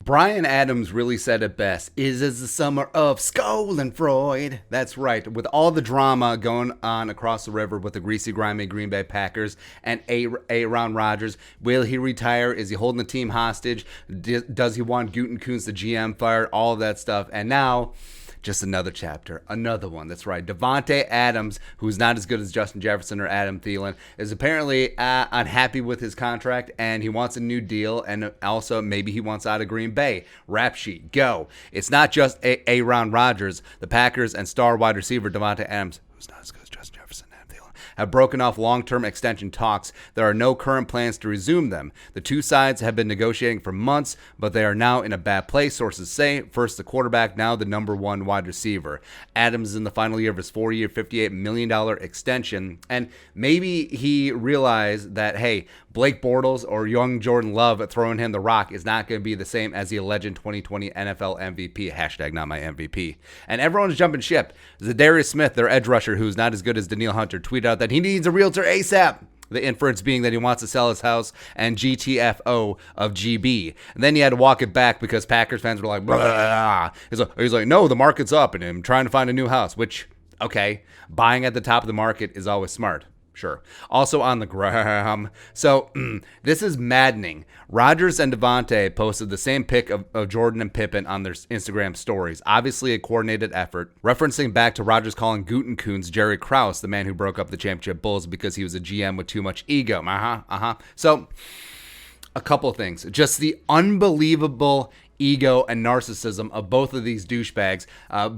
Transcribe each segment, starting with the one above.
Brian Adams really said it best. Is the summer of Scolenfreud. That's right. With all the drama going on across the river with the greasy, grimy Green Bay Packers and Aaron Rodgers, will he retire? Is he holding the team hostage? Does he want Gutekunst, the GM, fired? All of that stuff. And now, just another chapter, another one. That's right. Davante Adams, who's not as good as Justin Jefferson or Adam Thielen, is apparently unhappy with his contract, and he wants a new deal, and also maybe he wants out of Green Bay. Rap sheet, go. It's not just Aaron Rodgers. The Packers and star wide receiver Davante Adams, who's not as good as Justin Jefferson, have broken off long-term extension talks. There are no current plans to resume them. The two sides have been negotiating for months, but they are now in a bad place, sources say. First the quarterback, now the number one wide receiver. Adams is in the final year of his 4-year, $58 million extension, and maybe he realized that, hey, Blake Bortles or young Jordan Love throwing him the rock is not going to be the same as the alleged 2020 NFL MVP. Hashtag not my MVP. And everyone's jumping ship. Zadarius Smith, their edge rusher, who's not as good as Danielle Hunter, tweeted out that he needs a realtor ASAP. The inference being that he wants to sell his house and GTFO of GB. And then he had to walk it back because Packers fans were like, blah. He's like, no, the market's up and I'm trying to find a new house, which, okay, buying at the top of the market is always smart. Sure. Also on the gram. So this is maddening. Rodgers and Davante posted the same pic of Jordan and Pippen on their Instagram stories. Obviously a coordinated effort, referencing back to Rodgers calling Gutekunst Jerry Krause, the man who broke up the championship Bulls because he was a GM with too much ego. So a couple things. Just the unbelievable ego and narcissism of both of these douchebags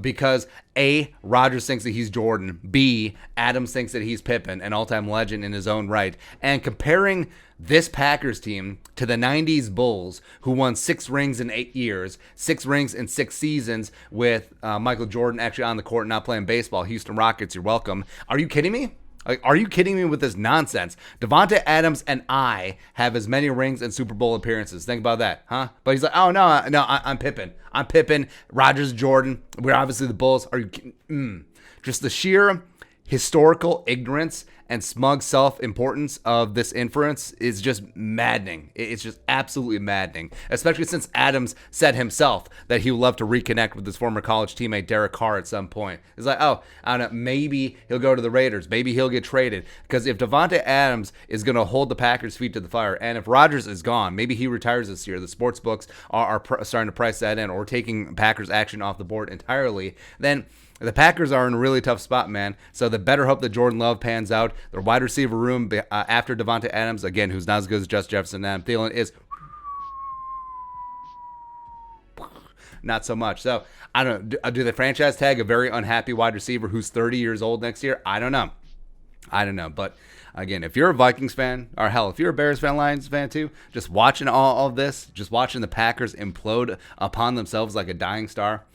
because A, Rodgers thinks that he's Jordan, B, Adams thinks that he's Pippen, an all-time legend in his own right, and comparing this Packers team to the 90s Bulls who won 6 rings in 8 years, 6 rings in 6 seasons with Michael Jordan actually on the court not playing baseball. Houston Rockets, you're welcome. Are you kidding me? Like, are you kidding me with this nonsense? Davante Adams and I have as many rings and Super Bowl appearances. Think about that, huh? But he's like, oh, no, I'm Pippen. I'm Pippen. Rodgers, Jordan. We're obviously the Bulls. Are you kidding? Just the sheer historical ignorance and smug self-importance of this inference is just maddening. It's just absolutely maddening, especially since Adams said himself that he would love to reconnect with his former college teammate Derek Carr at some point. It's like, oh, I don't know, maybe he'll go to the Raiders. Maybe he'll get traded. Because if Davante Adams is going to hold the Packers' feet to the fire, and if Rodgers is gone, maybe he retires this year. The sports books are starting to price that in or taking Packers action off the board entirely. Then the Packers are in a really tough spot, man. So they better hope that Jordan Love pans out. Their wide receiver room after Davante Adams, again, who's not as good as Justin Jefferson and Adam Thielen, is not so much. So I don't know. Do they franchise tag a very unhappy wide receiver who's 30 years old next year? I don't know. But again, if you're a Vikings fan, or hell, if you're a Bears fan, Lions fan too, just watching all of this, just watching the Packers implode upon themselves like a dying star,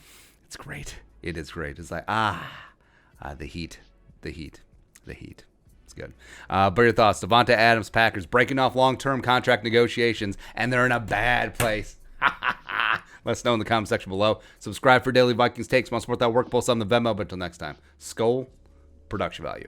it's great. It is great. It's like, the heat. It's good. But your thoughts, Davante Adams, Packers breaking off long-term contract negotiations, and they're in a bad place. Let us know in the comment section below. Subscribe for daily Vikings takes. Want to support that work, post on the Venmo. But until next time, Skol, production value.